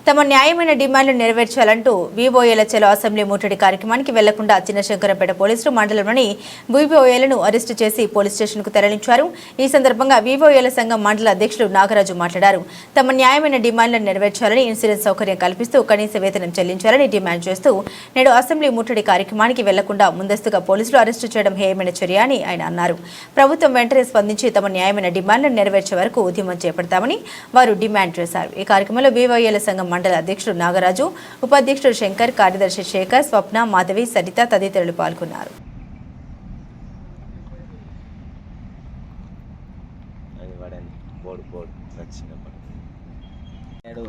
తమ న్యాయమైన డిమాండ్లు నెరవేర్చాలంటూ వీవోఏల చలో అసెంబ్లీ ముట్టడి కార్యక్రమానికి వెళ్లకుండా చిన్నశంకరంపేట పోలీసులు మండలంలోని వీవోఏలను అరెస్టు చేసి పోలీస్ స్టేషన్కు తరలించారు. ఈ సందర్భంగా వీవోఏల సంఘం మండల అధ్యక్షుడు నాగరాజు మాట్లాడారు. తమ న్యాయమైన డిమాండ్లను నెరవేర్చాలని, ఇన్సూరెన్స్ సౌకర్యం కల్పిస్తూ కనీస వేతనం చెల్లించాలని డిమాండ్ చేస్తూ నేడు అసెంబ్లీ ముట్టడి కార్యక్రమానికి వెళ్లకుండా ముందస్తుగా పోలీసులు అరెస్టు చేయడం హేయమైన చర్య అని ఆయన అన్నారు. ప్రభుత్వం వెంటనే స్పందించి తమ న్యాయమైన డిమాండ్లను నెరవేర్చే వరకు ఉద్యమం చేపడతామని వారు డిమాండ్ చేశారు. ఈ కార్యక్రమంలో వీవోఏల సంఘం మండల అధ్యక్షుడు నాగరాజు, ఉపాధ్యక్షుడు శంకర్, కార్యదర్శి శేఖర్, స్వప్న, మాధవి, సరిత తదితరులు పాల్గొన్నారు. నేడు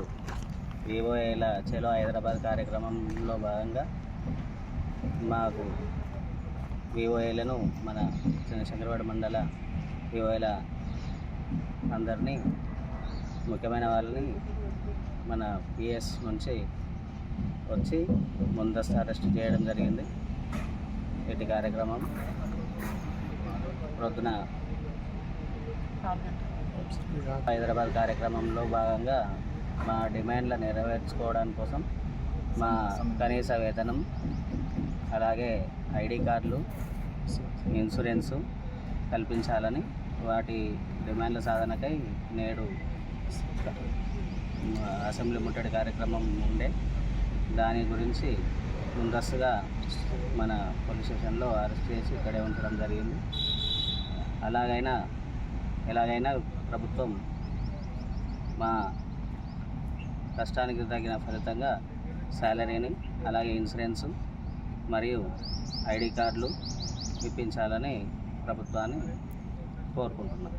వీవోఏల చలో హైదరాబాద్ కార్యక్రమంలో భాగంగా మాకు వీవోఏలను మన శంకరపేట మండల వీవోఏల అందరినీ ముఖ్యమైన వాళ్ళని మన పిఎస్ నుంచి వచ్చి ముందస్తు అరెస్ట్ చేయడం జరిగింది. ఇటు కార్యక్రమం ప్రొద్దున హైదరాబాద్ కార్యక్రమంలో భాగంగా మా డిమాండ్ల నెరవేర్చుకోవడానికి కోసం మా కనీస వేతనం, అలాగే ఐడి కార్డులు, ఇన్సూరెన్సు కల్పించాలని వాటి డిమాండ్ల సాధనకై నేడు అసెంబ్లీ ముట్టడి కార్యక్రమం ఉండే దాని గురించి ముందస్తుగా మన పోలీస్ స్టేషన్లో అరెస్ట్ చేసి ఇక్కడే ఉంచడం జరిగింది. ఎలాగైనా ప్రభుత్వం మా కష్టానికి తగిన ఫలితంగా శాలరీని, అలాగే ఇన్సూరెన్సు మరియు ఐడి కార్డులు ఇప్పించాలని ప్రభుత్వాన్ని కోరుకుంటున్నాం.